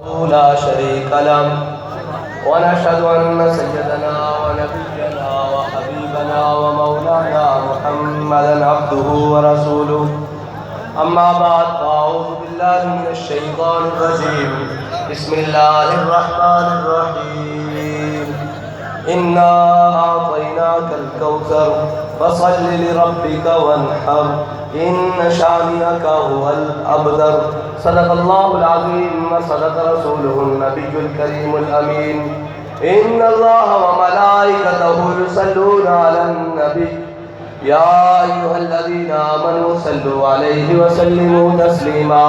لا شريك له ونشهد أن سيدنا ونبينا وحبيبنا ومولانا محمدا عبده ورسوله. أما بعد فأعوذ بالله من الشيطان الرجيم. بسم الله الرحمن الرحيم. إنا أعطيناك الكوثر فصل لربك وانحر إن شانئك هو الأبتر. صدق الله العظيم وصدق رسوله النبي الكريم الأمين. إن الله وملائكته يصلون على النبي يا أيها الذين آمنوا صلوا عليه وسلموا تسليما.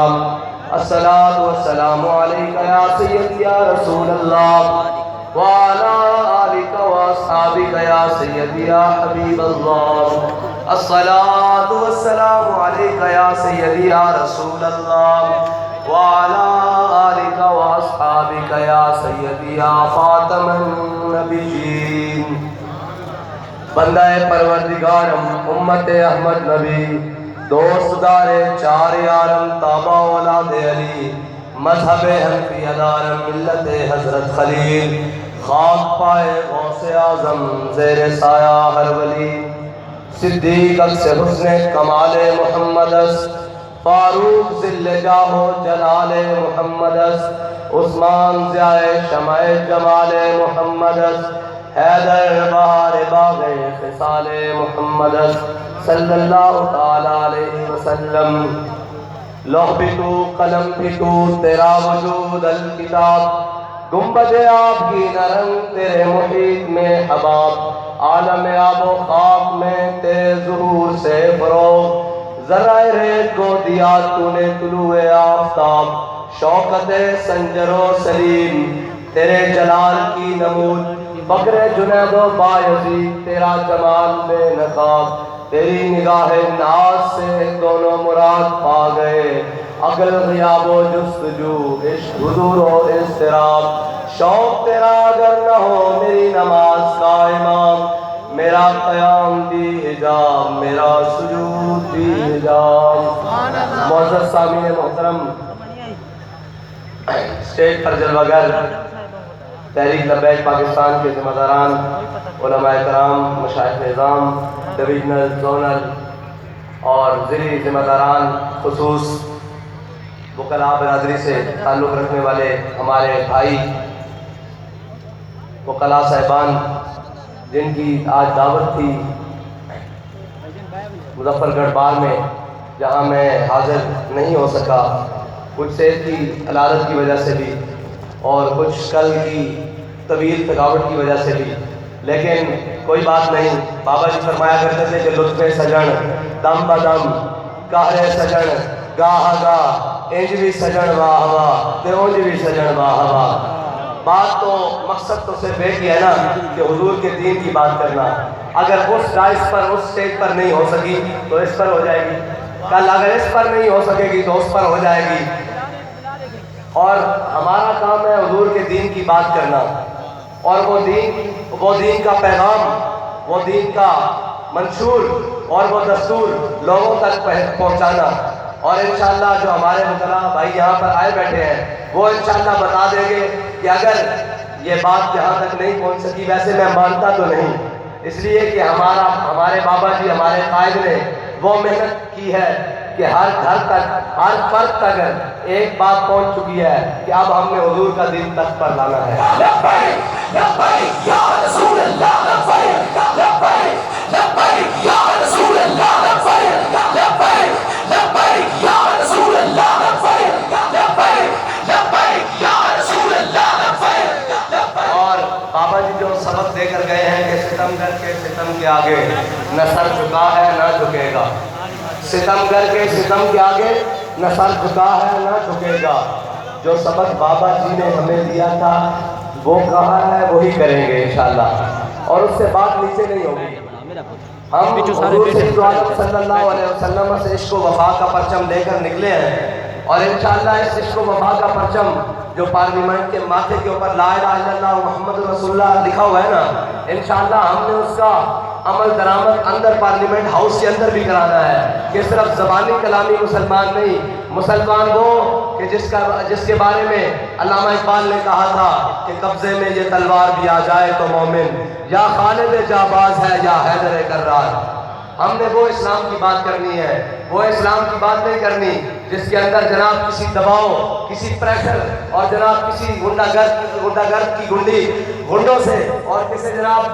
الصلاة والسلام عليك يا سيدي يا رسول الله وعلى آلك وأصحابك يا سيدي يا حبيب الله. الصلاة والسلام عليك يا سيدي يا رسول الله وعلى آلك وأصحابك يا سيدي يا خاتم النبيين. بندہ پروردگارم امت احمد نبی دوست دار چار یارم تابع اولاد علی مذہب حنفیہ دارم ملت حضرت خلیل خاک پائے غوث اعظم زیر سایہ ہر ولی صدیق اکس حسن کمال محمد اس فاروق ذل جاہ و جلال محمد اس عثمان ضیاء شمع جمال محمد اس حیدر بہار باغ خصال محمد اس صلی اللہ تعالی علیہ وسلم. لوح بھی تو قلم بھی تو تیرا وجود الکتاب گنبد آپ کی نرم تیرے محیط میں حباب عالم آب و خاک میں تیرے ظہور سے فروغ ذرائع ریت کو دیا تو نے طلوع آفتاب شوکت سنجر و سلیم تیرے جلال کی نمود فقر جنید و بایزید تیرا جمال بے نقاب تیری نگاہ ناز سے دونوں مراد پا گئے عقل غیاب و جستجو عشق حضور و اضطراب شوق تیرا اگر نہ ہو میری نماز کا امام میرا قیام بھی حجاب میرا سجود بھی حجاب. معزز سامعین محترم اسٹیج پر جلوگر تحریک لبیک پاکستان کے ذمہ داران علماء کرام مشائخ نظام ڈویژنل زونل اور ضلعی ذمہ داران خصوص وکلاء برادری سے تعلق رکھنے والے ہمارے بھائی وکلاء صاحبان جن کی آج دعوت تھی مظفر گڑھ بال میں جہاں میں حاضر نہیں ہو سکا کچھ صحت کی علالت کی وجہ سے بھی اور کچھ کل کی طویل تھکاوٹ کی وجہ سے بھی لیکن کوئی بات نہیں. بابا جی فرمایا کرتے تھے کہ لطف سجن دم بدم قہر سجن گاہ گاہ انج بھی سجن واہ واہ تے اونج بھی سجن واہ واہ. بات تو مقصد تو صرف ایک ہی ہے نا کہ حضور کے دین کی بات کرنا. اگر اس ڈائس پر اس سٹیج پر نہیں ہو سکی تو اس پر ہو جائے گی, کل اگر اس پر نہیں ہو سکے گی تو اس پر ہو جائے گی. اور ہمارا کام ہے حضور کے دین کی بات کرنا اور وہ دین کا پیغام وہ دین کا منشور اور وہ دستور لوگوں تک پہنچانا. اور انشاءاللہ جو ہمارے وکلاء بھائی یہاں پر آئے بیٹھے ہیں وہ انشاءاللہ بتا دیں گے کہ اگر یہ بات جہاں تک نہیں پہنچ سکی, ویسے میں مانتا تو نہیں, اس لیے کہ ہمارے بابا جی ہمارے قائد نے وہ محنت کی ہے کہ ہر گھر تک ہر فرد تک ایک بات پہنچ چکی ہے کہ اب ہم نے حضور کا دین تخت پر لانا ہے. لبیک لبیک یا رسول اللہ لبیک لبیک لبیک یا رسول اللہ لبیک لبیک لبیک یا رسول اللہ لبیک لبیک لبیک یا رسول اللہ لبیک. اور بابا جی جو سبق دے کر گئے ہیں کہ ستم گر کے ستم کے آگے نہ سر جھکا ہے نہ جھکے گا, ستم گر کے ستم کے آگے نہ سر جھکا ہے نہ جھکے گا. جو سبق بابا جی نے ہمیں دیا تھا وہ کہا ہے وہی کریں گے انشاءاللہ, اور اس سے بات نیچے نہیں ہوگی. ہم حضور صلی اللہ علیہ وسلم سے عشق و وفا کا پرچم لے کر نکلے ہیں اور انشاءاللہ اس عشق و وفا کا پرچم جو پارلیمنٹ کے ماتھے کے اوپر لا الہ الا اللہ محمد رسول اللہ لکھا ہوا ہے نا, انشاءاللہ ہم نے اس کا عمل درآمد اندر پارلیمنٹ ہاؤس کے اندر بھی کرانا ہے کہ صرف زبانی کلامی مسلمان نہیں مسلمان وہ کہ جس کے بارے میں علامہ اقبال نے کہا تھا کہ قبضے میں یہ تلوار بھی آ جائے تو مومن یا خالد جاباز ہے یا حیدر کرار۔ ہم نے وہ اسلام کی بات کرنی ہے، وہ اسلام کی بات نہیں کرنی جس کے اندر جناب کسی دباؤ، کسی پریشر اور جناب کسی گنڈا گرد کی گنڈوں سے اور کسی جناب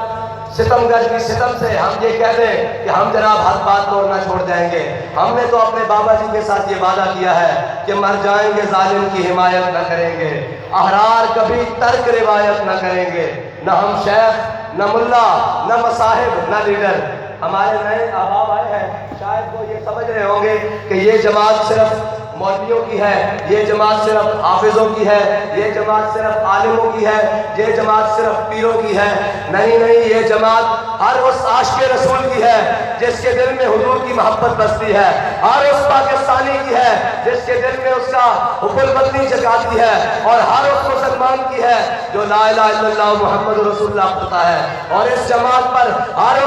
ستم گر کی ستم سے ہم یہ کہہ دیں کہ ہم جناب ہر بات کو نہ چھوڑ جائیں گے۔ ہم نے تو اپنے بابا جی کے ساتھ یہ وعدہ کیا ہے کہ مر جائیں گے ظالم کی حمایت نہ کریں گے، احرار کبھی ترک روایت نہ کریں گے، نہ ہم شیخ نہ ملا نہ مصاحب نہ لیڈر۔ ہمارے نئے احباب آئے ہیں، شاید وہ یہ سمجھ رہے ہوں گے کہ یہ جماعت صرف مولویوں کی ہے، یہ جماعت صرف حافظوں کی ہے، یہ جماعت صرف عالموں کی ہے، یہ جماعت صرف پیروں کی ہے۔ نہیں، یہ جماعت ہر اس عاشق رسول کی ہے جس کے دل میں حضور کی محبت بستی ہے، ہر اس پاکستانی کی ہے جس کے دل میں اس کا حب الوطنی جگاتی ہے، اور ہر اس مسلمان کی ہے جو لا الہ الا اللہ محمد رسول اللہ پڑھتا ہے۔ اور اس جماعت پر ہر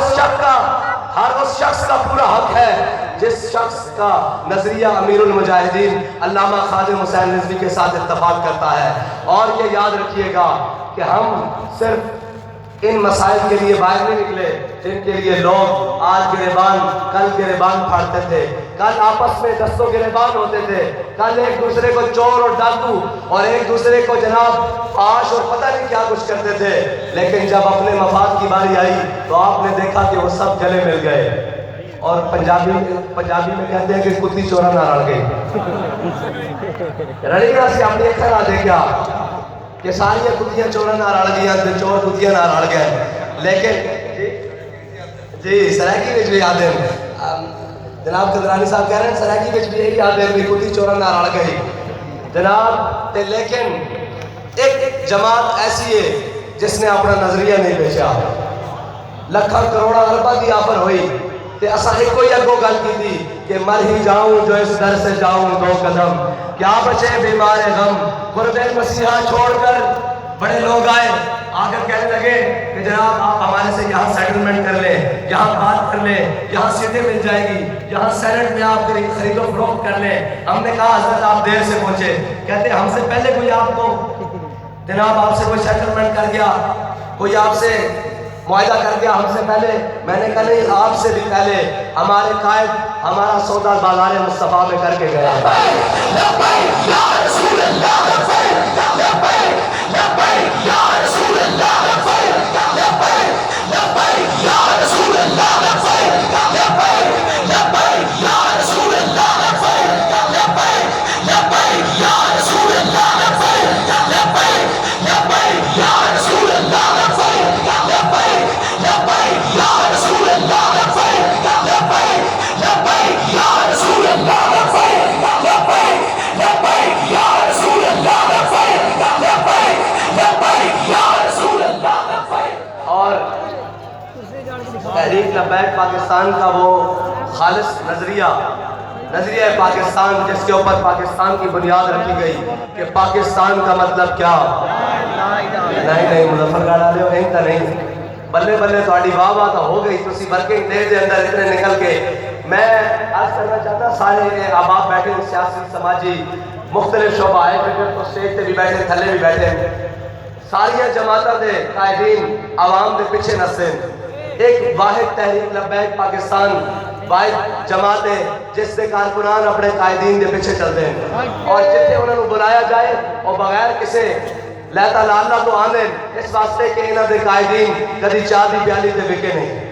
اس شخص کا پورا حق ہے جس شخص کا نظریہ امیر المجاہدین علامہ خادم حسین رضوی کے ساتھ اتفاق کرتا ہے۔ اور یہ یاد رکھیے گا کہ ہم صرف ان مسائل کے لیے باہر نہیں نکلے جن کے لیے لوگ آج گریبان کل گریبان پھاڑتے تھے، کل آپس میں دست و گریبان ہوتے تھے، کل ایک دوسرے کو چور اور ڈاکو اور ایک دوسرے کو جناب آش اور پتہ نہیں کیا کچھ کرتے تھے، لیکن جب اپنے مفاد کی باری آئی تو آپ نے دیکھا کہ وہ سب گلے مل گئے۔ اور پنجابی میں کہتے ہیں کہ کتی چورا نہ رڑ گئی، رڑی گا سے اپنی اکھر آ دے کیا کہ ساری کتیاں چورا نہ رڑ گیا، چور کتیاں نہ رڑ گئے۔ لیکن جی سرائکی بچ بھی یاد ہے، جناب قدرانی صاحب کہہ رہے ہیں سرائکی بچ بھی یہی یاد ہے کہ کتی چورا نہ رڑ گئی جناب۔ لیکن ایک جماعت ایسی ہے جس نے اپنا نظریہ نہیں بیچا، لکھاں کروڑا ارباں دی آفر ہوئی تے اساں ایک کوئی اگو گل کی تھی کہ مر ہی جاؤں جو اس در سے جاؤں دو قدم، کیا بچے بیمار غم۔ قرب مسیحا چھوڑ کر بڑے لوگ آئے، آ کر کہنے لگے کہ جناب آپ ہمارے سے یہاں سیٹلمنٹ کر لیں، یہاں بات کر لیں، یہاں سیٹیں مل جائے گی، یہاں سینٹ میں آپ خرید و فروخت کر لیں۔ ہم نے کہا حضرت آپ دیر سے پہنچے، کہتے ہم سے پہلے کوئی آپ کو جناب آپ سے کوئی سیٹلمنٹ کر گیا، کوئی آپ سے معاہدہ کر گیا ہم سے پہلے؟ میں نے کہا نہیں، آپ سے بھی پہلے ہمارے قائد ہمارا سودا بازار مصطفیٰ میں کر کے گیا۔ تحریک لبیک پاکستان کا وہ خالص نظریہ پاکستان جس کے اوپر پاکستان کی بنیاد رکھی گئی کہ پاکستان کا مطلب کیا؟ نہیں مظفر گاڑا لے ہو تا نہیں، بلے بلے تھوڑی واہ واہ تو ہو گئی، تسی ورکنگ ڈے دے اندر اتنے نکل کے۔ میں عرض کرنا چاہتا سارے احباب بیٹھے سیاسی سماجی مختلف شعبہ آئے، تو اسٹیج پہ بھی بیٹھے تھلے بھی بیٹھے، ساری جماعتوں دے قائدین عوام دے پیچھے نسے، ایک واحد تحریک لبیک پاکستان واحد جماعت ہے جس سے کارکنان اپنے قائدین دے پیچھے چلتے ہیں، اور جتنے انہوں نے بلایا جائے اور بغیر کسے لیتا لالا تو آنے اس واسطے کہ انہوں دے قائدین کدی چاہ دی پیالی دے بکے نہیں،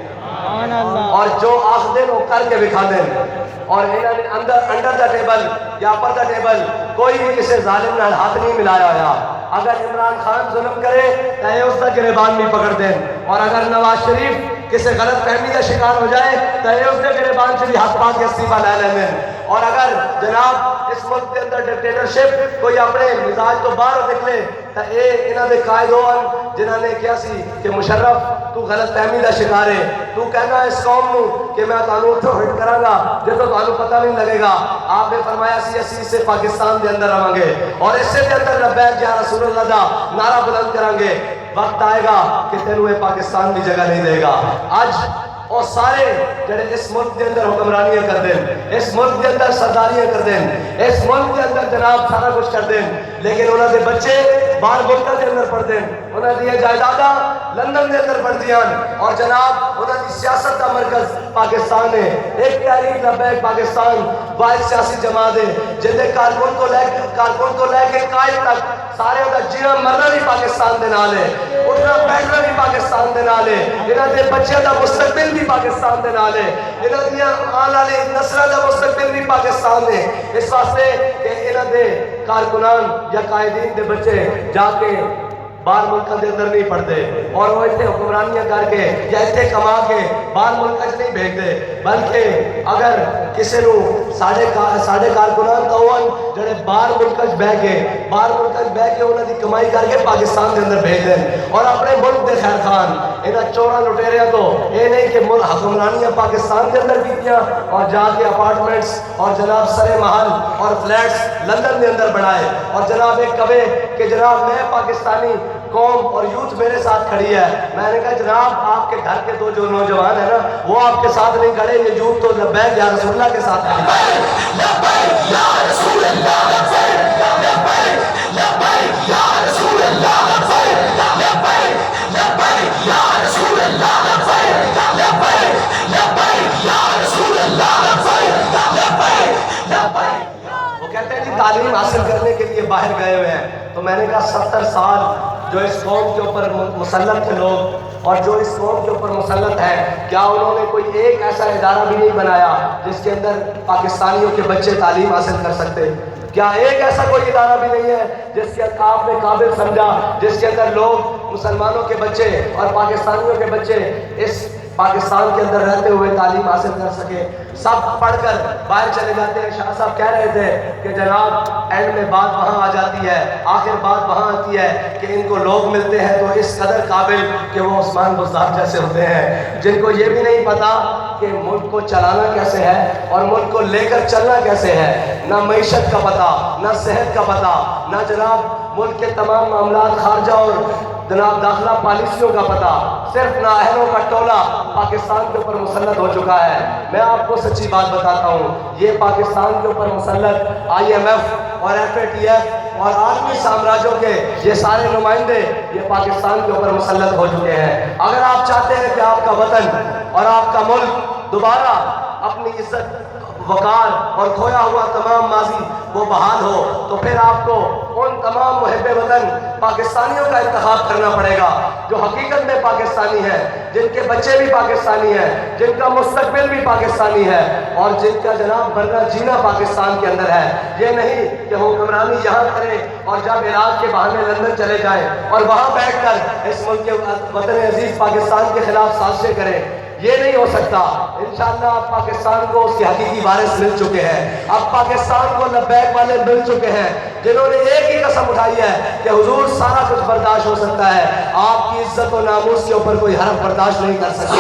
اور جو آخ دیں وہ کر کے بکھا دیں، اور انہوں نے انڈر دا ٹیبل یا اپر دا ٹیبل کوئی بھی کسی ظالم نال ہاتھ نہیں ملایا ہویا۔ اگر عمران خان ظلم کرے تو اس دا گریبان بھی پکڑ دیں، اور اگر نواز شریف کسی غلط فہمی کا شکار ہو جائے تو اس کے گریبان سے بھی ہاتھ پا کے استعفیٰ لے لیں، اور اگر جناب اس ملک کے اندر ڈکٹیٹرشپ کوئی اپنے مزاج تو باہر نکلے تو انہوں نے قائد ہون جنہوں نے کیا سی کہ مشرف تو غلط فہمی کا شکار ہے، تو کہنا اس قوم نو کہ میں تانوں اتھو ہٹ کراں گا جے تو تانوں پتہ نہیں لگے گا۔ آپ نے فرمایا سی اسی سے پاکستان دے اندر رہاں گے اور اس سے اندر لبیک یا رسول اللہ دا نعرہ بلند کریں گے، وقت آئے گا کہ تینوں یہ پاکستان بھی جگہ نہیں دے گا۔ آج اور سارے جڑے اس ملک کے اندر حکمرانیاں کر دیں، اس ملک کے اندر سرداریاں کر دیں، اس ملک کے اندر جناب سارا کچھ کر دیں، لیکن انہوں نے بچے باہر ملکوں کے اندر پڑھ دیں، انہوں نے یہ جائیداداں لندن کے اندر پڑھ دیا، اور جناب انہوں نے سیاست کا مرکز پاکستان ہے، ایک تحریک لبیک پاکستان واحد سیاسی جماعت ہے جن نے کارکن کو لے کے قائد تک سارے دا جینا مرنا بھی پاکستان دے نال ہے، اٹھنا بیٹھنا بھی پاکستان دے نال ہے، انہوں نے بچے دا مستقبل بھی پاکستان دے نال ہے، انہوں نے آنے والے نسلوں دا مستقبل بھی پاکستان ہے۔ اس واسطے کہ انہوں نے کارکنان یا قائدین دے بچے جا کے باہر ملکوں کے اندر نہیں پڑھتے اور وہ اتنے حکمرانیاں کر کے یا اتنے کما کے باہر ملکوں نہیں بھیجتے، بلکہ اگر کسی نو ساڑھے کارکنان کا ہون جڑے باہر ملکوں بہ کے انہوں کی کمائی کر کے پاکستان کے اندر بھیج دیں اور اپنے ملک دے خیر خان انہاں چوراں لٹیریاں تو یہ نہیں کہ ملک حکمرانیاں پاکستان کے اندر کیتیاں اور جا کے اپارٹمنٹس اور جناب سرے محل اور فلیٹس لندن کے اندر بنائے اور جناب ایک کہے کہ جناب میں پاکستانی قوم اور یوتھ میرے ساتھ کھڑی ہے، میں نے کہا جناب آپ کے گھر کے دو جو نوجوان ہیں نا وہ آپ کے ساتھ نہیں کھڑے، یہ یوتھ تو لبیک یا رسول اللہ کے ساتھ کھڑی وہ کہتے ہیں جی تعلیم حاصل کرنے کے لیے باہر گئے ہوئے ہیں، تو میں نے کہا 70 سال جو اس قوم کے اوپر مسلط تھے لوگ اور جو اس قوم کے اوپر مسلط ہیں، کیا انہوں نے کوئی ایک ایسا ادارہ بھی نہیں بنایا جس کے اندر پاکستانیوں کے بچے تعلیم حاصل کر سکتے؟ کیا ایک ایسا کوئی ادارہ بھی نہیں ہے جس کے آپ نے قابل سمجھا جس کے اندر لوگ مسلمانوں کے بچے اور پاکستانیوں کے بچے اس پاکستان کے اندر رہتے ہوئے تعلیم حاصل کر سکے؟ سب پڑھ کر باہر چلے جاتے ہیں۔ شاہ صاحب کہہ رہے تھے کہ جناب اینڈ میں بات وہاں آ جاتی ہے، آخر بات وہاں آتی ہے کہ ان کو لوگ ملتے ہیں تو اس قدر قابل کہ وہ عثمان بزدار جیسے ہوتے ہیں جن کو یہ بھی نہیں پتا کہ ملک کو چلانا کیسے ہے اور ملک کو لے کر چلنا کیسے ہے، نہ معیشت کا پتہ، نہ صحت کا پتہ، نہ جناب ملک کے تمام معاملات خارجہ اور جناب داخلہ پالیسیوں کا پتہ، صرف نااہلوں کا ٹولہ پاکستان کے اوپر مسلط ہو چکا ہے۔ میں آپ کو سچی بات بتاتا ہوں، یہ پاکستان کے اوپر مسلط IMF اور FATF اور عالمی سامراجوں کے یہ سارے نمائندے یہ پاکستان کے اوپر مسلط ہو چکے ہیں۔ اگر آپ چاہتے ہیں کہ آپ کا وطن اور آپ کا ملک دوبارہ اپنی عزت، وقار اور کھویا ہوا تمام ماضی وہ بحال ہو تو پھر آپ کو ان تمام محب وطن پاکستانیوں کا انتخاب کرنا پڑے گا جو حقیقت میں پاکستانی ہیں، جن کے بچے بھی پاکستانی ہیں، جن کا مستقبل بھی پاکستانی ہے اور جن کا جناب مرنا جینا پاکستان کے اندر ہے۔ یہ نہیں کہ حکمرانی یہاں کریں اور جب علاج کے بہانے لندن چلے جائیں اور وہاں بیٹھ کر اس ملک کے وطن عزیز پاکستان کے خلاف سازشیں کریں، یہ نہیں ہو سکتا۔ انشاءاللہ اب پاکستان کو اس کی حقیقی وارث مل چکے ہیں، اب پاکستان کو لبیک والے مل چکے ہیں جنہوں نے ایک ہی قسم اٹھائی ہے کہ حضور سارا کچھ برداشت ہو سکتا ہے، آپ کی عزت و ناموس کے اوپر کوئی حرف برداشت نہیں کر سکتا۔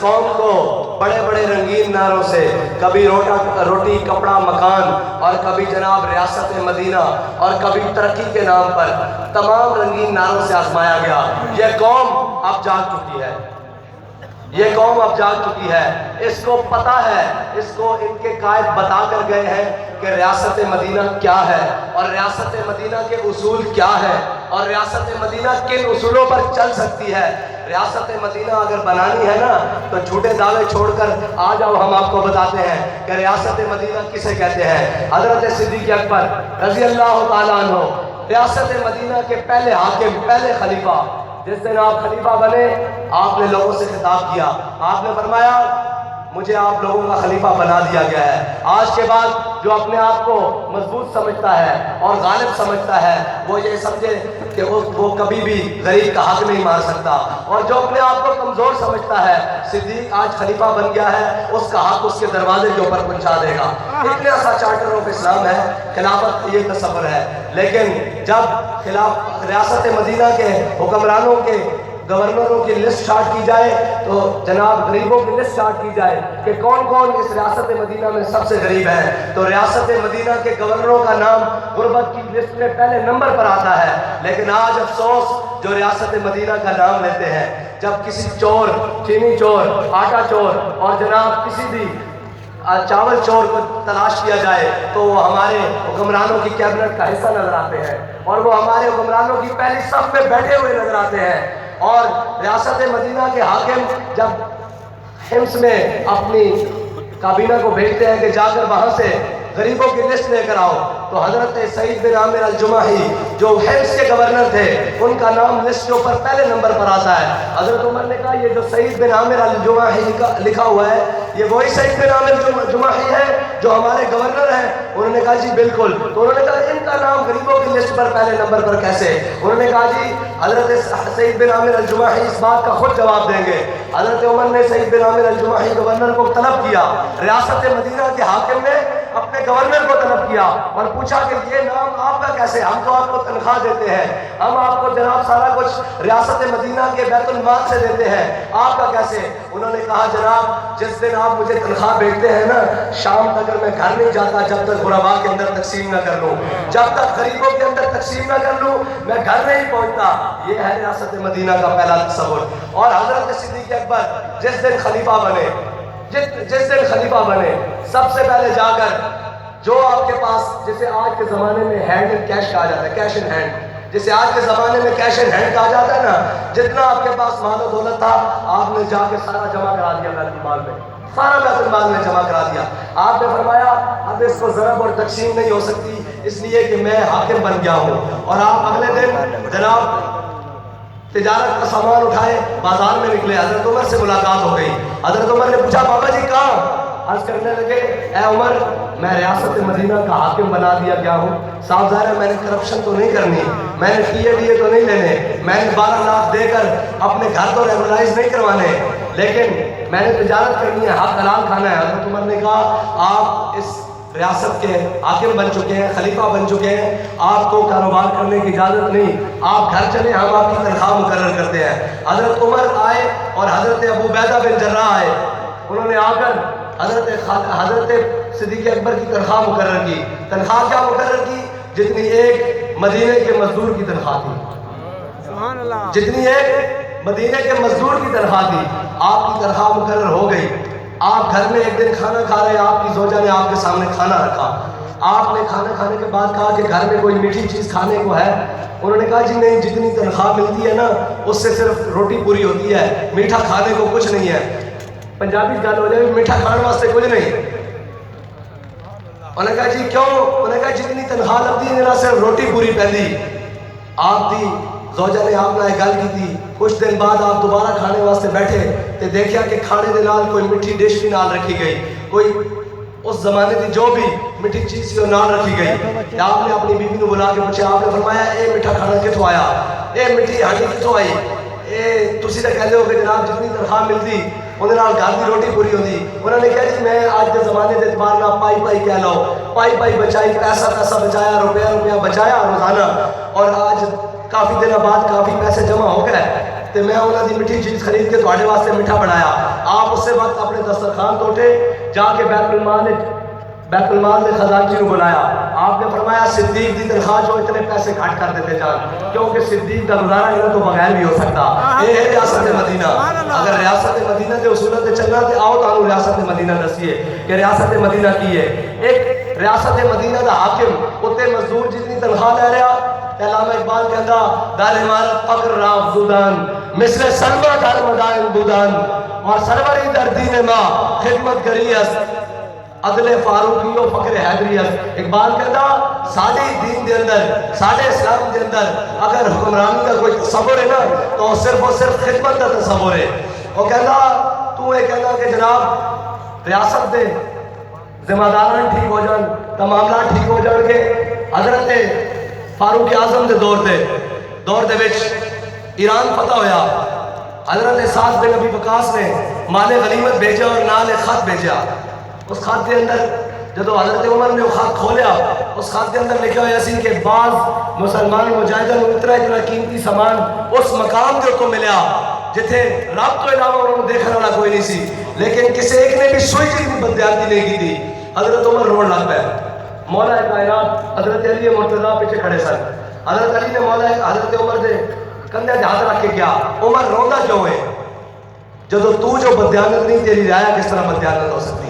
قوم کو بڑے بڑے رنگین نعروں سے کبھی روٹی کپڑا مکان اور کبھی جناب ریاست مدینہ اور کبھی ترقی کے نام پر تمام رنگین نعروں سے آزمایا گیا۔ یہ قوم اب جاگ چکی ہے، یہ قوم اب جاگ چکی ہے، اس کو پتہ ہے، اس کو ان کے قائد بتا کر گئے ہیں کہ ریاست مدینہ کیا ہے اور ریاست مدینہ کے اصول کیا ہے اور ریاست مدینہ کن اصولوں پر چل سکتی ہے۔ ریاست مدینہ اگر بنانی ہے نا تو جھوٹے دعوے چھوڑ کر آ جاؤ، ہم آپ کو بتاتے ہیں کہ ریاست مدینہ کسے کہتے ہیں۔ حضرت صدیق اکبر رضی اللہ تعالیٰ عنہ ریاست مدینہ کے پہلے حاکم، پہلے خلیفہ، جس دن آپ خلیفہ بنے آپ نے لوگوں سے خطاب کیا، آپ نے فرمایا مجھے آپ لوگوں کا خلیفہ بنا دیا گیا ہے۔ آج کے بعد جو اپنے آپ کو مضبوط سمجھتا ہے اور غالب سمجھتا ہے وہ یہ سمجھے کہ وہ کبھی بھی غریب کا حق نہیں مار سکتا، اور جو اپنے آپ کو کمزور سمجھتا ہے صدیق آج خلیفہ بن گیا ہے، اس کا حق اس کے دروازے کے اوپر پہنچا دے گا۔ اتنا سا چارٹر آف اسلام ہے، خلافت یہ تصور ہے۔ لیکن جب ریاست مدینہ کے حکمرانوں کے گورنروں کی لسٹ سٹارٹ کی جائے تو جناب غریبوں کی لسٹ سٹارٹ کی جائے کہ کون کون اس ریاست مدینہ میں سب سے غریب ہے، تو ریاست مدینہ کے گورنروں کا نام غربت کی لسٹ میں پہلے نمبر پر آتا ہے۔ لیکن آج افسوس جو ریاست مدینہ کا نام لیتے ہیں، جب کسی چور، چینی چور، آٹا چور اور جناب کسی بھی چاول چور کو تلاش کیا جائے تو وہ ہمارے حکمرانوں کی کیبنٹ کا حصہ نظر آتے ہیں، اور وہ ہمارے حکمرانوں کی پہلی صف میں بیٹھے ہوئے نظر آتے ہیں۔ اور ریاست مدینہ کے حاکم جب حمص میں اپنی کابینہ کو بھیجتے ہیں کہ جا کر وہاں سے غریبوں کی لسٹ لے کر آؤ، تو حضرت سعید بن عامر الجماحی جو حمص کے گورنر تھے ان کا نام لسٹ کے اوپر پہلے نمبر پر آتا ہے۔ حضرت عمر نے کہا یہ جو سعید بن عامر الجماحی لکھا ہوا ہے یہ وہی سعید بن عامر الجماحی ہے جو ہمارے گورنر ہیں؟ انہوں نے کہا جی بالکل۔ تو انہوں نے کہا ان کا نام غریبوں کی لسٹ پر پہلے نمبر پر کیسے؟ انہوں نے کہا جی حضرت سعید بن عامر الجماحی اس بات کا خود جواب دیں گے۔ حضرت عمر نے سعید بن عامر الجماحی گورنر کو طلب کیا، ریاست مدینہ کے حاکم نے اپنے گورنر کو طلب کیا اور پوچھا کہ یہ نام آپ کا کیسے؟ ہم تو آپ کو تنخواہ دیتے ہیں، ہم آپ کو جناب سارا کچھ ریاست مدینہ کے بیت المال سے دیتے ہیں، آپ کا کیسے؟ انہوں نے کہا جناب جس دن آپ مجھے تنخواہ بھیجتے ہیں نا، شام تک میں گھر نہیں جاتا جب تک غرباء کے اندر تقسیم نہ کر لوں، جب تک غریبوں کے اندر تقسیم نہ کر لوں میں گھر نہیں پہنچتا۔ یہ ہے ریاست مدینہ کا پہلا تصور۔ اور حضرت صدیق اکبر جس دن خلیفہ بنے، جس دن خلیفہ بنے، سب سے پہلے جا کر جو آپ کے پاس، جسے آج کے زمانے میں ہینڈ ان کیش کہا جاتا ہے، کیش ان ہینڈ، جسے آج کے زمانے میں کیش ان ہینڈ کہا جاتا ہے نا، جتنا آپ کے پاس مال و دولت تھا آپ نے جا کے سارا جمع کرا دیا بیت المال میں، سارا بیت المال میں جمع کرا دیا۔ آپ نے فرمایا اب اس کو ضرب اور تقسیم نہیں ہو سکتی اس لیے کہ میں حاکم بن گیا ہوں۔ اور آپ اگلے دن جناب تجارت کا سامان اٹھائے بازار میں نکلے، حضرت عمر سے ملاقات ہو گئی۔ حضرت عمر نے پوچھا بابا جی کہاں؟ عرض کرنے لگے اے عمر میں ریاست مدینہ کا حاکم بنا دیا گیا ہوں، صاحب ظاہر ہے میں نے کرپشن تو نہیں کرنی، میں نے ٹیے تو نہیں لینے، میں نے 12 لاکھ دے کر اپنے گھر تو ریگولائز نہیں کروانے، لیکن میں نے تجارت کرنی ہے، حق حلال کھانا ہے۔ حضرت عمر نے کہا آپ اس ریاست کے حاکم بن چکے ہیں، خلیفہ بن چکے ہیں، آپ کو کاروبار کرنے کی اجازت نہیں، آپ گھر چلیں ہم آپ کی تنخواہ مقرر کرتے ہیں۔ حضرت عمر آئے اور حضرت ابو عبیدہ بن جراح آئے، انہوں نے آ کر حضرت صدیق اکبر کی تنخواہ مقرر کی۔ تنخواہ کیا مقرر کی؟ جتنی ایک مدینے کے مزدور کی تنخواہ تھی، جتنی ایک مدینے کے مزدور کی تنخواہ تھی آپ کی تنخواہ مقرر ہو گئی۔ آپ گھر میں ایک دن کھانا کھا رہے ہیں، آپ کی زوجہ نے آپ کے سامنے کھانا رکھا، آپ نے کھانا کھانے کے بعد کہا کہ گھر میں کوئی میٹھی چیز کھانے کو ہے؟ انہوں نے کہا جی نہیں، جتنی تنخواہ ملتی ہے نا اس سے صرف روٹی پوری ہوتی ہے، میٹھا کھانے کو کچھ نہیں ہے۔ پنجابی گل ہو جائے میٹھا کھانے واسطے کچھ نہیں۔ انہوں نے کہا جی کیوں؟ انہوں نے کہا جتنی تنخواہ لگتی ہے نا صرف روٹی پوری پہنی۔ آپ دی زوجہ نے آپ نے گل کی تھی، کچھ دن بعد آپ دوبارہ کھانے واسطے بیٹھے تو دیکھا کہ کھانے دے نال کوئی میٹھی ڈش بھی نال رکھی گئی، کوئی اس زمانے کی جو بھی میٹھی چیز کی نال رکھی گئی۔ آپ نے اپنی بیوی کو بلا کے پوچھا، آپ نے فرمایا اے میٹھا کھانا کتوں آیا، اے میٹھی ہانڈی کتوں آئی؟ اے تسی تو کہتے ہو کہ جناب جتنی تنخواہ ملتی انہوں نے گھر کی روٹی پوری ہوتی۔ انہوں نے کہا جی میں آج کے زمانے کے اعتبار نہ پائی کہہ لو، پائی بچائی، پیسہ بچایا، روپیہ بچایا روزانہ، اور آج کافی دنوں بعد کافی پیسے جمع ہو گئے تو میں انہوں نے میٹھی چیز خرید کے تھوڑے واسطے میٹھا بنایا۔ آپ اس سے وقت اپنے دسترخوان تو اٹھے، جا کے بیت المال نے خزانچی کو بلایا۔ آپ نے فرمایا صدیق دی تنخواہ جو اتنے پیسے گھٹ کر دیتے جان، کیونکہ صدیق کا گزارا انہوں تو بغیر بھی ہو سکتا۔ یہ ہے ریاست مدینہ۔ اگر ریاست مدینہ کے اصولوں سے چلنا تو آؤ تانوں ریاست مدینہ دسیے کہ ریاست مدینہ کی ہے۔ ایک ریاست مدینہ دا حاکم اتنے مزدور جتنی تنخواہ لے رہا، علامہ اقبال کہندا در عمارت فقر را افزودان مثل سلمہ در مدائن بودان اور سروری در دین ما خدمت گری است عدل فاروقی و فقر حیدری است۔ اقبال کہتا ساڑھے دین دے اندر، ساڑھے اسلام دے اندر اگر حکمرانی کا کوئی تصور ہے نا تو صرف خدمت کا تصور ہے۔ وہ کہتا تو یہ کہتا کہ جناب ریاست دے ذمہ داران ٹھیک ہو جان تو معاملات ٹھیک ہو جان کے حضرت فاروق اعظم دے دور دے وچ ایران فتح ہویا. حضرت سعد بن ابی وقاص نے مال غنیمت بھیجا اور نال خط بھیجا. اس خط کے اندر جدو حضرت عمر نے وہ خط کھولیا اس خط کے اندر لکھا ہوا سی کہ بعض مسلمان مجاہدوں کو اتنا قیمتی سامان اس مقام کے اوپر ملیا جتھے رب تو علاوہ انہوں نے دیکھنے والا کوئی نہیں سی, لیکن کسی ایک نے بھی سوئی جتنی بددیانتی نہیں کی تھی. حضرت عمر روڑ لگ پہ. مولا کائنات حضرت علی مرتضیٰ پیچھے کھڑے سن. حضرت علی نے مولا حضرت عمر دے کندھے تے ہاتھ رکھ کے کیا عمر روندا کیوں ہے؟ جدو تو جو بددیانت نہیں تیری رعایا کس طرح بددیانت ہو سکتی؟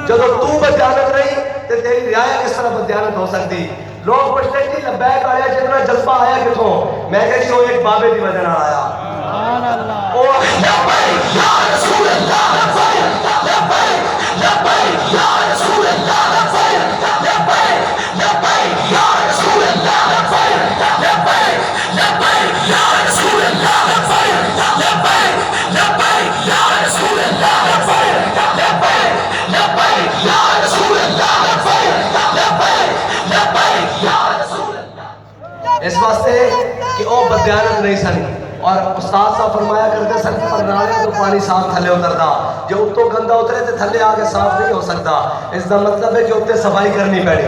جدو تو بددیانت نہیں تے تیری رعایا کس طرح بددیانت ہو سکتی؟ لوگ پوچھتے ہیں کہ لبیک آیا جتنا جذبہ آیا کتوں؟ میں کہتی ہوں ایک بابے دی وجہ نہ آیا. سبحان اللہ. او لبیک یا رسول اللہ لبیک لبیک یا رسول اللہ لبیک لبیک لبیک یا رسول اللہ لبیک لبیک لبیک یا رسول اللہ لبیک لبیک لبیک یا رسول اللہ لبیک لبیک لبیک یا رسول اللہ لبیک لبیک لبیک یا رسول اللہ. اس واسطے کہ وہ بددیانت نہیں سن. اور استاد صاحب فرمایا کرتے سن پر نالے تو پانی صاف تھلے اتردا, جو اتو گندا اترے تو تھلے آ کے صاف نہیں ہو سکتا. اس کا مطلب ہے کہ اتنے صفائی کرنی پڑی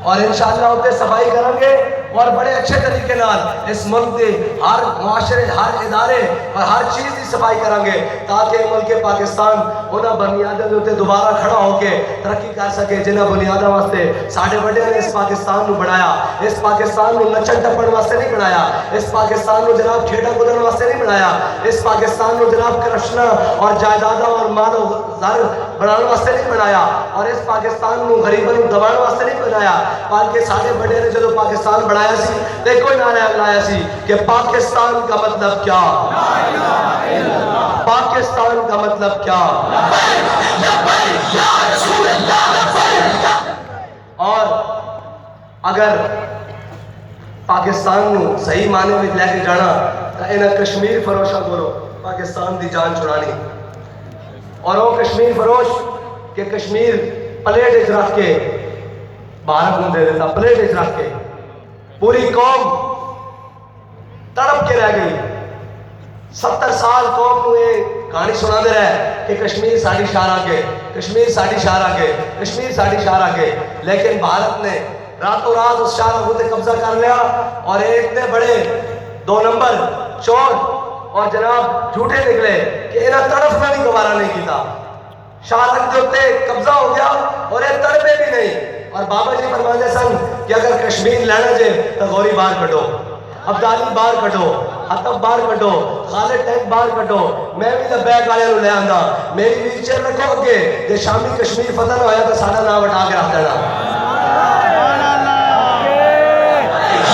اور انشاءاللہ اتنے صفائی کریں گے اور بڑے اچھے طریقے نال اس ملک کے ہر معاشرے ہر ادارے اور ہر چیز کی صفائی کریں گے تاکہ ملک پاکستان انہاں بنیادوں کے اوپر دوبارہ کھڑا ہو کے ترقی کر سکے جنہاں بنیادوں واسطے ساڈے بڑے نے اس پاکستان نو بنایا. اس پاکستان نو نچن ٹپن واسطے نہیں بنایا, اس پاکستان نو جناب کھیڈا کودن واسطے نہیں بنایا, اس پاکستان نو جناب کرپشن اور جائیداداں اور مال و زر بنانے واسطے نہیں بنایا, اور اس پاکستان نو غریباں نو دبانے واسطے نہیں بنایا. بلکہ سارے بڑے نے جدو پاکستان بنایا سی تے کوئی نعرہ لایا سی کہ پاکستان کا مطلب کیا, پاکستان کا مطلب کیا, اور اگر پاکستان نو صحیح معنی میں لے کے جانا تو انہیں کشمیر فروشاں کو پاکستان دی جان چھڑانی, اور وہ کشمیر فروش کہ کشمیر پلیٹ رکھ کے بھارت کو دے دیتا, پلیٹ رکھ کے پوری قوم تڑپ کے رہ گئی. 70 سال قوم کو یہ کہانی سنا دے رہا ہے کہ کشمیر ساڑی شہر آگے, کشمیر ساڑی شہر آگے, کشمیر ساڑی شہر آگے, لیکن بھارت نے راتوں رات اس شہر کو قبضہ کر لیا اور ایک نے بڑے 2 نمبر چور اور جناب جھوٹے نکلے کہ انہیں تڑپنا بھی دوبارہ نہیں کیتا. شہر کے اوپر قبضہ ہو گیا اور یہ تڑپے بھی نہیں. اور بابا جی فرماتے سن کہ اگر کشمیر لینا جائے تو غوری باہر کٹو, عبدالی باہر کٹو, حتب باہر کٹو, خالد ٹینک باہر کٹو, میں بھی لبیک والے لے آندا, میری ویل چیئر رکھو اگے جے شامی کشمیر فتح نہ ہویا تو سارا نام ہٹا کے رکھ دینا.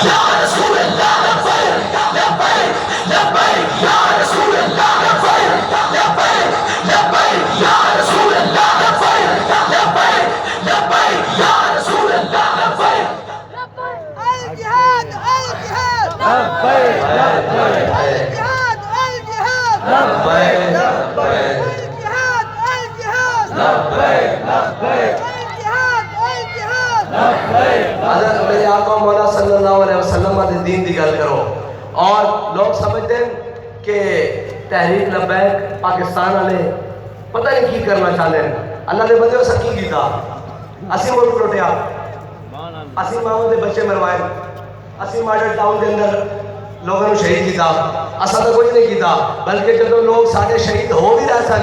یا رسول اللہ لبیک لبیک لبیک یا رسول اللہ لبیک لبیک لبیک یا رسول اللہ لبیک لبیک لبیک یا رسول اللہ لبیک. الجهاد الجهاد لبيك لبيك الجهاد الجهاد لبيك لبيك الجهاد الجهاد لبيك لبيك الجهاد الجهاد لبيك. حضرت میرے آقا مولا صلی اللہ علیہ وسلم کے دین دی گل کرو, اور لوگ سمجھتے ہیں کہ تحریک لبیک پاکستان والے پتہ نہیں کی کرنا چاہتے ہیں. اللہ نے بندے اسا کی کیتا, اسی ملک لٹیا, اسی ماں دے بچے مروائے, اسی ماڈل ٹاؤن کے اندر لوگوں نے شہید کیتا, اسا تو کچھ نہیں کیتا, بلکہ جب لوگ سارے شہید ہو بھی رہے سن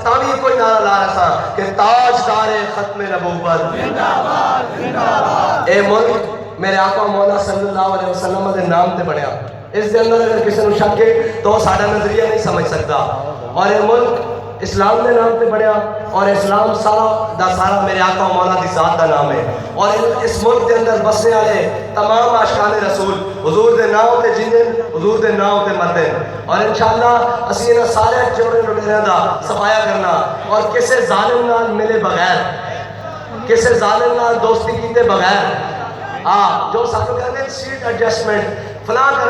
تا بھی کوئی نعرہ لا رہا تھا کہ تاجدار ختم نبوت زندہ باد زندہ باد. اے ملک میرے آقا مولا صلی اللہ علیہ وسلم کے نام تے بنیا. اس کے اندر اگر کسی نے شک ہے تو سارا نظریہ نہیں سمجھ سکتا. اور یہ ملک اسلام کے نام پہ بنیا, اور اسلام سارا میرے آقا و مولا دی ذات کا نام ہے. اور اس ملک کے اندر بسنے والے تمام عاشقان رسول حضور دے نام تے جیندن, حضور دے نام تے مردن. اور انشاءاللہ اسی انہاں سارے چوڑے لٹیرے دا صفایا کرنا, اور کسے ظالم نال ملے بغیر, کسے ظالم نال دوستی کیتے بغیر, جو ساتھ کہتے ہیں سیٹ ایڈجسٹمنٹ فلاں کر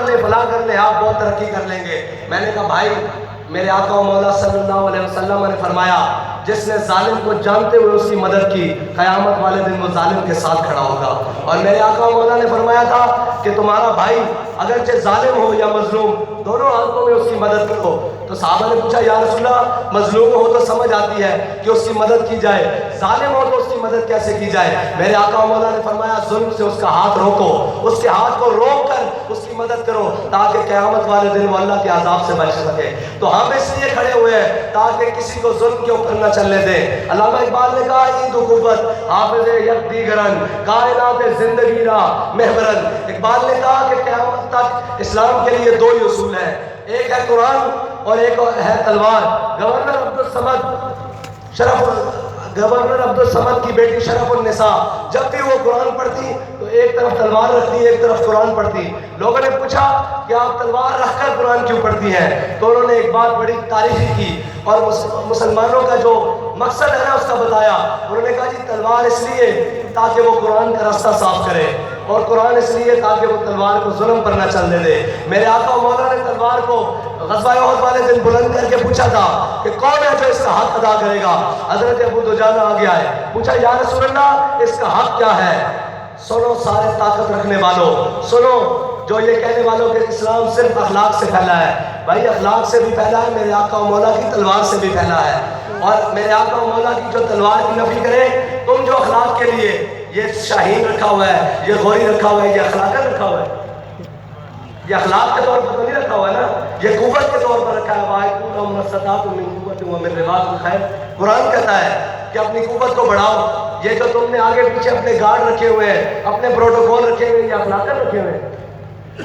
لیں آپ بہت ترقی کر لیں گے. میں نے کہا بھائی میرے آقا و مولا صلی اللہ علیہ وسلم نے فرمایا جس نے ظالم کو جانتے ہوئے اس کی مدد کی قیامت والے دن وہ ظالم کے ساتھ کھڑا ہوگا. اور میرے آقا و مولا نے فرمایا تھا کہ تمہارا بھائی اگرچہ ظالم ہو یا مظلوم دونوں حالتوں میں اس کی مدد کرو. تو صحابہ نے پوچھا یا رسول اللہ مظلوم ہو تو سمجھ آتی ہے کہ اس کی مدد کی جائے, ظالم ہو تو اس کی مدد کیسے کی جائے؟ میرے آقا و مولا نے فرمایا ظلم سے اس کا ہاتھ روکو, اس کے ہاتھ کو روک کر اس کی مدد کرو تاکہ قیامت والے دن وہ اللہ کے عذاب سے بچ سکے. تو ہم اس لیے کھڑے ہوئے ہیں تاکہ کسی کو ظلم کے اوپر نہ چلنے دیں. علامہ اقبال نے کہا عید و قوت حافظ یک دیگرن کائنات زندگی را محورن. اقبال نے کہا کہ قیامت تک اسلام کے لیے دو ہی اصول ہیں, ایک ہے قرآن اور ایک ہے تلوار. گورنر عبد الصمد کی بیٹی شرف النساء جب بھی وہ قرآن پڑھتی تو ایک طرف تلوار رکھتی ایک طرف قرآن پڑھتی. لوگوں نے پوچھا کہ آپ تلوار رکھ کر قرآن کیوں پڑھتی ہیں؟ تو انہوں نے ایک بات بڑی تاریخی کی اور مسلمانوں کا جو مقصد ہے نا اس کا بتایا. انہوں نے کہا جی تلوار اس لیے تاکہ وہ قرآن کا راستہ صاف کرے اور قرآن اس لیے تاکہ وہ تلوار کو ظلم پر نہ چلنے دے. میرے آقا و مولا نے تلوار کو غزوہ احد والے دن بلند کر کے پوچھا تھا کہ کون ہے جو اس کا حق ادا کرے گا؟ حضرت ابو دجانہ آگے آئے, پوچھا یا رسول اللہ اس کا حق کیا ہے؟ سنو سارے طاقت رکھنے والوں, سنو جو یہ کہنے والوں کہ اسلام صرف اخلاق سے پھیلا ہے. بھائی اخلاق سے بھی پھیلا ہے, میرے آقا و مولا کی تلوار سے بھی پھیلا ہے. اور میرے آقا و مولا کی جو تلوار کی نفی کرے, تم جو اخلاق کے لیے یہ شاہین رکھا ہوا ہے, یہ غوری رکھا ہوا ہے, یہ اخلاقاً رکھا ہوا ہے, یہ اخلاق کے طور پر تو نہیں رکھا ہوا ہے نا, یہ قوت کے طور پر رکھا ہے. وَآيَتُونَ مَسَّتَاتُ مِنْ قُوَّةٍ وَمِنْ رِبَاطِ الْخَيْلِ. قرآن کہتا ہے کہ اپنی قوت کو بڑھاؤ. یہ جو تم نے آگے پیچھے اپنے گارڈ رکھے ہوئے ہیں, اپنے پروٹوکول رکھے ہوئے ہیں, یہ اخلاقاً رکھے ہوئے ہیں,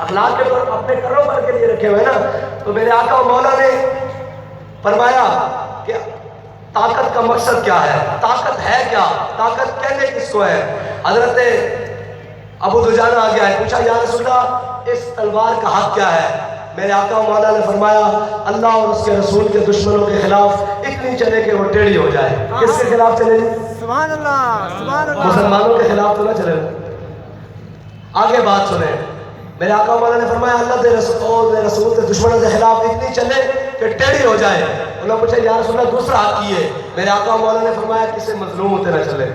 اخلاق کے طور اپنے کاروبار کے لیے رکھے ہوئے ہیں نا. تو میرے آقا و مولا نے فرمایا کہ طاقت کا مقصد کیا ہے, طاقت ہے کیا, طاقت کہنے کس کو ہے؟ حضرت ابو دجانہ آ گیا ہے, پوچھا یا رسول اللہ اس تلوار کا حق کیا ہے؟ میرے آقا و مولا نے فرمایا اللہ اور اس کے رسول کے دشمنوں کے خلاف اتنی چلے کہ وہ ٹیڑھی ہو جائے. کس کے خلاف چلے جی؟ سبحان اللہ, سبحان اللہ. مسلمانوں کے خلاف تو نہ چلے. آگے بات سنیں, میرے آقا و مولا نے فرمایا اللہ کے رسول کے دشمنوں کے خلاف اتنی چلے کہ ٹیڑھی ہو جائے. انہوں نے پوچھا یا رسول اللہ دوسرا حق کی ہے؟ میرے آقا و مولا نے فرمایا کسی مظلوم ہوتے نہ چلے.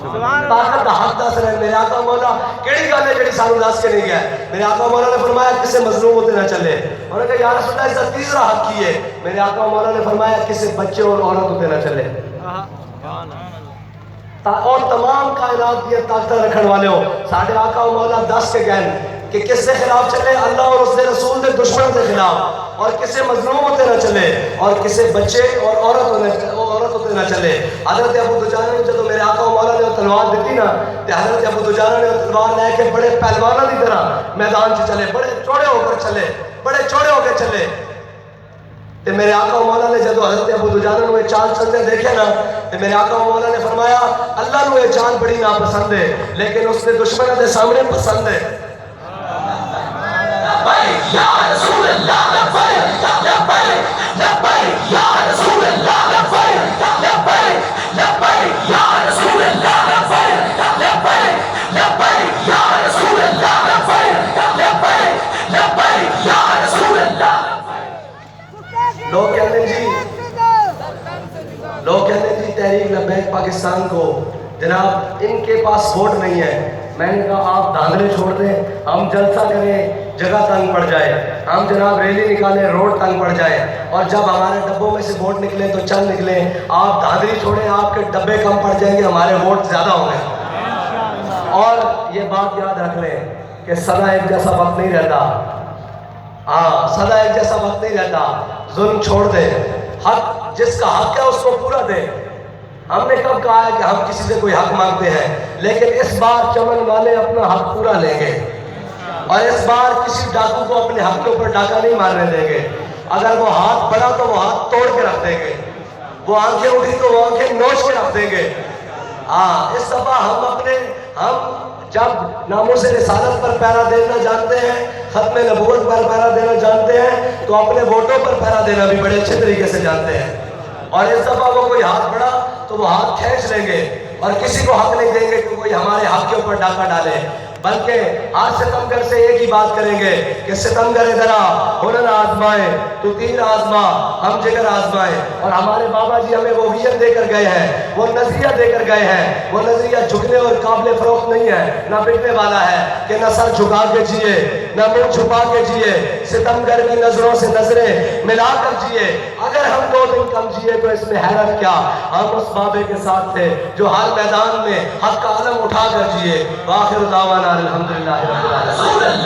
طاقت کا حق دس رہے. میرے آقا و مولا کیڑی گل ہے جڑی سانو دس کے نہیں گیا؟ میرے آقا و مولا نے فرمایا کسی مظلوم ہوتے نہ چلے. انہوں نے کہا یا رسول اللہ اس کا تیسرا حق کی ہے؟ میرے آقا و مولا نے فرمایا کسی بچے اور عورت ہوتے نہ چلے. اور تمام کائنات کی طاقت رکھنے والے ہو, ساڈے آقا و مولا دس کے گئے کہ کس کے خلاف چلے؟ اللہ اور اس کے رسول کے دشمن کے خلاف. اور کسے مظلوم ہوتے نہ چلے اور کسے بچے اور عورت ہوتے نہ چلے. حضرت ابو دجانہ نے جب میرے آقا و مولا نے تلوار دیتی نا, تو حضرت ابو دجانہ نے تلوار لے کے بڑے پہلوانوں کی طرح میدان سے چلے, بڑے چوڑے ہو کر چلے, بڑے چوڑے ہو کے چلے. تو میرے آقا و مولا نے جب حضرت ابو دجانہ نے چاند چلتے دیکھے نا, تو میرے آقا و مولا نے فرمایا اللہ نے یہ چاند بڑی ناپسند ہے لیکن اس نے دشمنوں کے سامنے پسند ہے. یا رسول اللہ لبیک لبیک لبیک یا رسول اللہ لبیک لبیک لبیک یا رسول اللہ لبیک لبیک لبیک یا رسول اللہ لبیک لبیک لبیک یا رسول اللہ. لوگ کہتے ہیں جی تحریک لبیک پاکستان کو جناب ان کے پاس ووٹ نہیں ہے. میں نے کہا آپ دھاندلے چھوڑ دیں, ہم جلسہ کریں جگہ تنگ پڑ جائے, ہم جناب ریلی نکالیں روڈ تنگ پڑ جائے, اور جب ہمارے ڈبوں میں سے ووٹ نکلے تو چند نکلیں. آپ دھاندلی چھوڑیں, آپ کے ڈبے کم پڑ جائیں گے, ہمارے ووٹ زیادہ ہوں گے. اور یہ بات یاد رکھ لیں کہ سدا ایک جیسا وقت نہیں رہتا. ہاں سدا ایک جیسا وقت نہیں رہتا. ظلم چھوڑ دیں, حق جس کا حق ہے اس کو پورا دیں. ہم نے کب کہا ہے کہ ہم کسی سے کوئی حق مانگتے ہیں, لیکن اس بار چمن والے اپنا حق پورا لیں گے, اور اس بار کسی ڈاکو کو اپنے حق کے اوپر ڈاکہ نہیں مارنے دیں گے. اگر وہ ہاتھ بڑھا تو وہ ہاتھ توڑ کے رکھ دیں گے, وہ آنکھیں اٹھی تو وہ آنکھیں نوچ کے رکھ دیں گے. ہاں اس دفعہ ہم جب ناموس رسالت پر پہرا دینا جانتے ہیں, ختم نبوت پر پہرا دینا جانتے ہیں, تو اپنے ووٹوں پر پہرا دینا بھی بڑے اچھے طریقے سے جانتے ہیں. اور اس دفعہ وہ کوئی ہاتھ بڑھا تو وہ ہاتھ کھینچ لیں گے اور کسی کو حق نہیں دیں گے کہ کوئی ہمارے حق کے اوپر ڈاکہ ڈالے. بلکہ آج ستمگر سے ایک ہی بات کریں گے کہ ستمگر ادھر آ، ہنر آزمائے تو تیر آزما، ہم جگر آزمائے. اور ہمارے بابا جی ہمیں وہ ویژن دے کر گئے ہیں، وہ نظریہ دے کر گئے ہیں. وہ نظریہ جھکنے اور قابل فروخت نہیں ہے، نہ بکنے والا ہے کہ نہ سر جھکا کے جیے نہ منہ چھپا کے جیے، ستمگر کی نظروں سے نظریں ملا کر جیے. اگر ہم 2 دن کم جیے تو اس میں حیرت کیا، ہم اس بابے کے ساتھ تھے جو ہر میدان میں حق کا علم اٹھا کر جیے. وآخر دعوانا الحمدللہ رب العالمین.